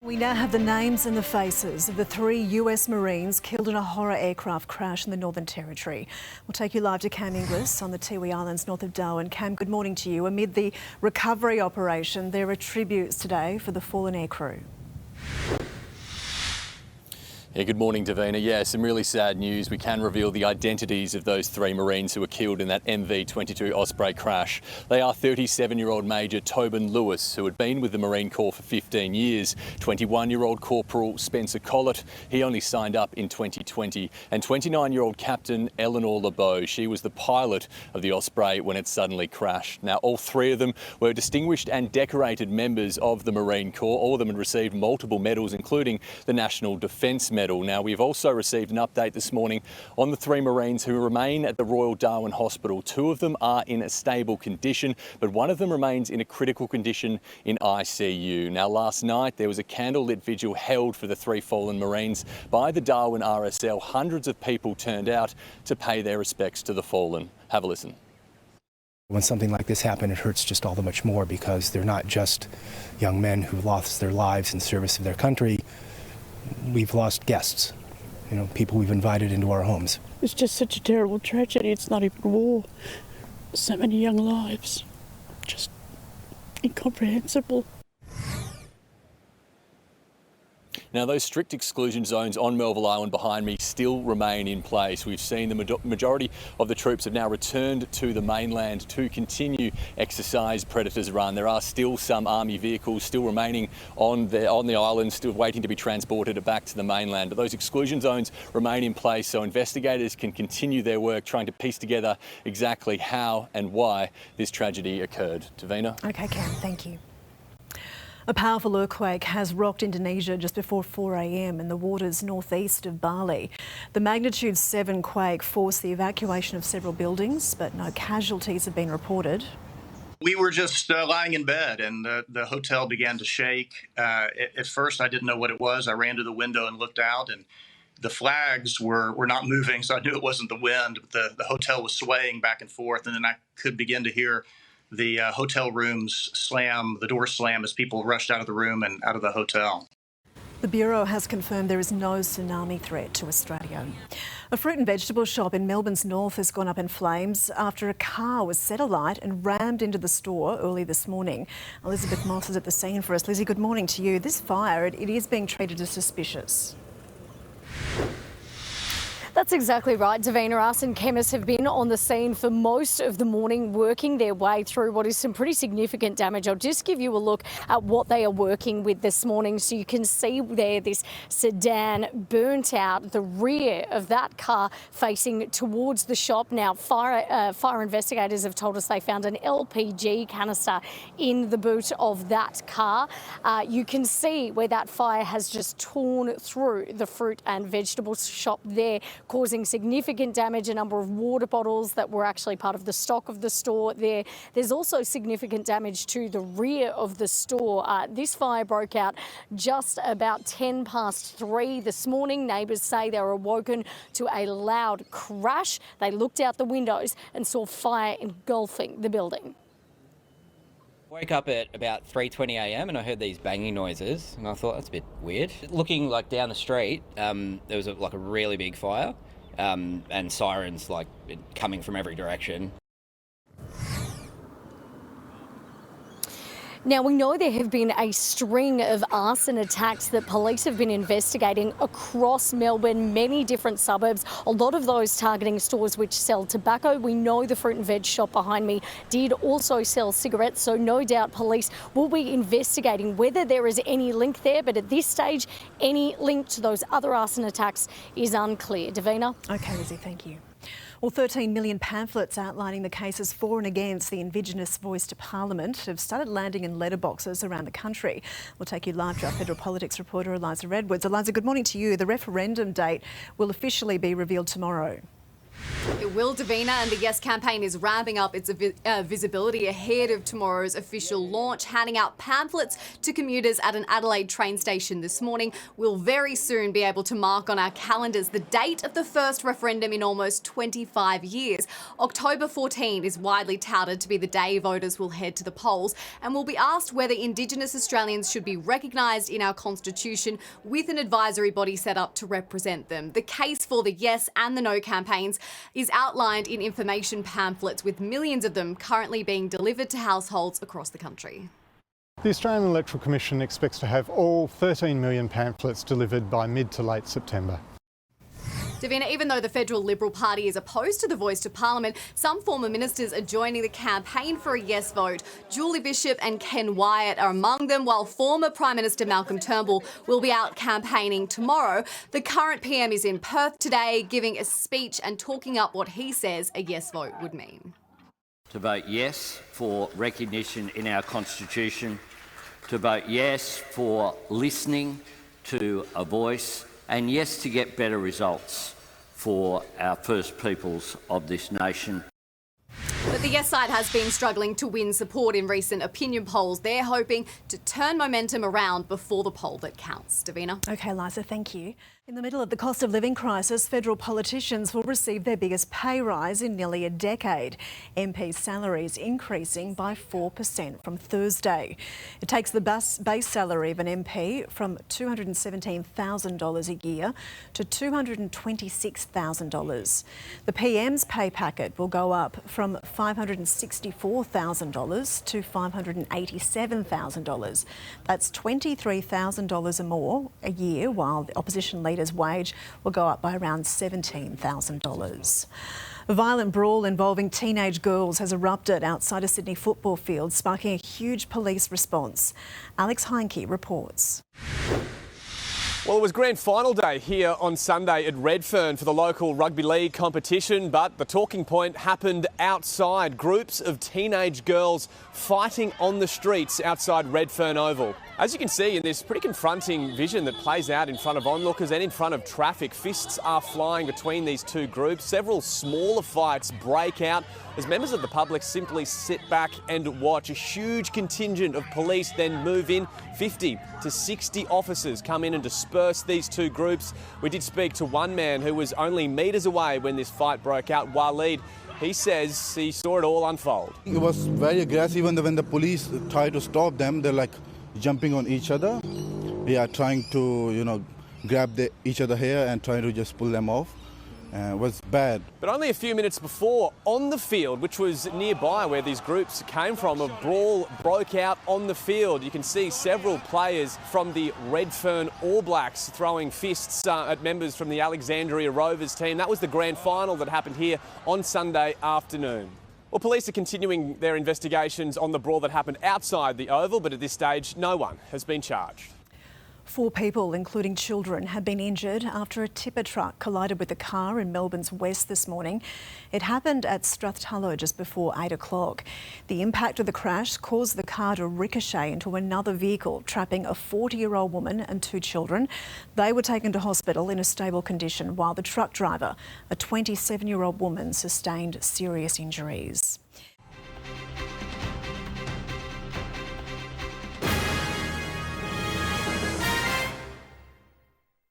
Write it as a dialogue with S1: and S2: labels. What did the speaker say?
S1: We now have the names and the faces of the 3 US Marines killed in a horror aircraft crash in the Northern Territory. We'll take you live to Cam Inglis on the Tiwi Islands north of Darwin. Cam, good morning to you. Amid the recovery operation, there are tributes today for the fallen aircrew.
S2: Yeah, good morning, Davina. Yeah, some really sad news. We can reveal the identities of those 3 Marines who were killed in that MV-22 Osprey crash. They are 37-year-old Major Tobin Lewis, who had been with the Marine Corps for 15 years, 21-year-old Corporal Spencer Collett, he only signed up in 2020, and 29-year-old Captain Eleanor LeBeau. She was the pilot of the Osprey when it suddenly crashed. Now, all 3 of them were distinguished and decorated members of the Marine Corps. All of them had received multiple medals, including the National Defence Medal. Now, we've also received an update this morning on the 3 Marines who remain at the Royal Darwin Hospital. 2 of them are in a stable condition, but one of them remains in a critical condition in ICU. Now, last night there was a candlelit vigil held for the 3 fallen Marines by the Darwin RSL. Hundreds of people turned out to pay their respects to the fallen. Have a listen.
S3: When something like this happened, it hurts just all the much more because they're not just young men who lost their lives in service of their country. We've lost guests, people we've invited into our homes.
S4: It's just such a terrible tragedy. It's not even war. So many young lives. Just incomprehensible.
S2: Now, those strict exclusion zones on Melville Island behind me still remain in place. We've seen the majority of the troops have now returned to the mainland to continue exercise Predators Run. There are still some Army vehicles still remaining on the island, still waiting to be transported back to the mainland. But those exclusion zones remain in place so investigators can continue their work trying to piece together exactly how and why this tragedy occurred. Davina?
S1: OK, Cam, thank you. A powerful earthquake has rocked Indonesia just before 4 a.m. in the waters northeast of Bali. The magnitude 7 quake forced the evacuation of several buildings, but no casualties have been reported.
S5: We were just lying in bed and the hotel began to shake. At first, I didn't know what it was. I ran to the window and looked out, and the flags were not moving, so I knew it wasn't the wind. But the hotel was swaying back and forth, and then I could begin to hear the hotel rooms slam, the door slam as people rushed out of the room and out of the hotel.
S1: The Bureau has confirmed there is no tsunami threat to Australia. A fruit and vegetable shop in Melbourne's north has gone up in flames after a car was set alight and rammed into the store early this morning. Elizabeth Moss is at the scene for us. Lizzie, good morning to you. This fire, it is being treated as suspicious.
S6: That's exactly right, Davina. Us and chemists have been on the scene for most of the morning, working their way through what is some pretty significant damage. I'll just give you a look at what they are working with this morning. So you can see there this sedan burnt out, the rear of that car facing towards the shop. Now, fire investigators have told us they found an LPG canister in the boot of that car. You can see where that fire has just torn through the fruit and vegetable shop there, causing significant damage. A number of water bottles that were actually part of the stock of the store there. There's also significant damage to the rear of the store. This fire broke out just about 10 past 3 this morning. Neighbours say they were awoken to a loud crash. They looked out the windows and saw fire engulfing the building.
S7: Woke up at about 3:20 a.m. and I heard these banging noises and I thought that's a bit weird. Looking down the street, there was a really big fire and sirens coming from every direction.
S6: Now, we know there have been a string of arson attacks that police have been investigating across Melbourne, many different suburbs, a lot of those targeting stores which sell tobacco. We know the fruit and veg shop behind me did also sell cigarettes, so no doubt police will be investigating whether there is any link there, but at this stage, any link to those other arson attacks is unclear. Davina?
S1: OK, Lizzie, thank you. Well, 13 million pamphlets outlining the cases for and against the Indigenous voice to Parliament have started landing in letterboxes around the country. We'll take you live to our federal politics reporter, Eliza Redwards. Eliza, good morning to you. The referendum date will officially be revealed tomorrow.
S8: It will, Davina, and the Yes campaign is ramping up its visibility ahead of tomorrow's official launch, handing out pamphlets to commuters at an Adelaide train station this morning. We'll very soon be able to mark on our calendars the date of the first referendum in almost 25 years. October 14 is widely touted to be the day voters will head to the polls and will be asked whether Indigenous Australians should be recognised in our constitution, with an advisory body set up to represent them. The case for the Yes and the No campaigns is outlined in information pamphlets, with millions of them currently being delivered to households across the country.
S9: The Australian Electoral Commission expects to have all 13 million pamphlets delivered by mid to late September.
S8: Davina, even though the Federal Liberal Party is opposed to the voice to Parliament, some former ministers are joining the campaign for a yes vote. Julie Bishop and Ken Wyatt are among them, while former Prime Minister Malcolm Turnbull will be out campaigning tomorrow. The current PM is in Perth today, giving a speech and talking up what he says a yes vote would mean.
S10: To vote yes for recognition in our Constitution, to vote yes for listening to a voice, and yes to get better results for our First Peoples of this nation.
S8: But the Yes side has been struggling to win support in recent opinion polls. They're hoping to turn momentum around before the poll that counts. Davina?
S1: OK, Liza, thank you. In the middle of the cost of living crisis, federal politicians will receive their biggest pay rise in nearly a decade. MP salaries increasing by 4% from Thursday. It takes the base salary of an MP from $217,000 a year to $226,000. The PM's pay packet will go up from $564,000 to $587,000. That's $23,000 or more a year, while the opposition leader's wage will go up by around $17,000. A violent brawl involving teenage girls has erupted outside a Sydney football field, sparking a huge police response. Alex Heinke reports.
S11: Well, it was grand final day here on Sunday at Redfern for the local rugby league competition, but the talking point happened outside. Groups of teenage girls fighting on the streets outside Redfern Oval. As you can see in this pretty confronting vision that plays out in front of onlookers and in front of traffic, fists are flying between these two groups. Several smaller fights break out as members of the public simply sit back and watch. A huge contingent of police then move in. 50 to 60 officers come in and disperse these two groups. We did speak to one man who was only metres away when this fight broke out, Waleed. He says he saw it all unfold.
S12: It was very aggressive. Even when the police tried to stop them, they're like jumping on each other. Yeah, trying to, grab each other hair and trying to just pull them off. It was bad.
S11: But only a few minutes before, on the field, which was nearby where these groups came from, a brawl broke out on the field. You can see several players from the Redfern All Blacks throwing fists at members from the Alexandria Rovers team. That was the grand final that happened here on Sunday afternoon. Well, police are continuing their investigations on the brawl that happened outside the Oval, but at this stage, no one has been charged.
S1: 4 people, including children, have been injured after a tipper truck collided with a car in Melbourne's west this morning. It happened at Strathallow just before 8 o'clock. The impact of the crash caused the car to ricochet into another vehicle, trapping a 40-year-old woman and 2 children. They were taken to hospital in a stable condition, while the truck driver, a 27-year-old woman, sustained serious injuries.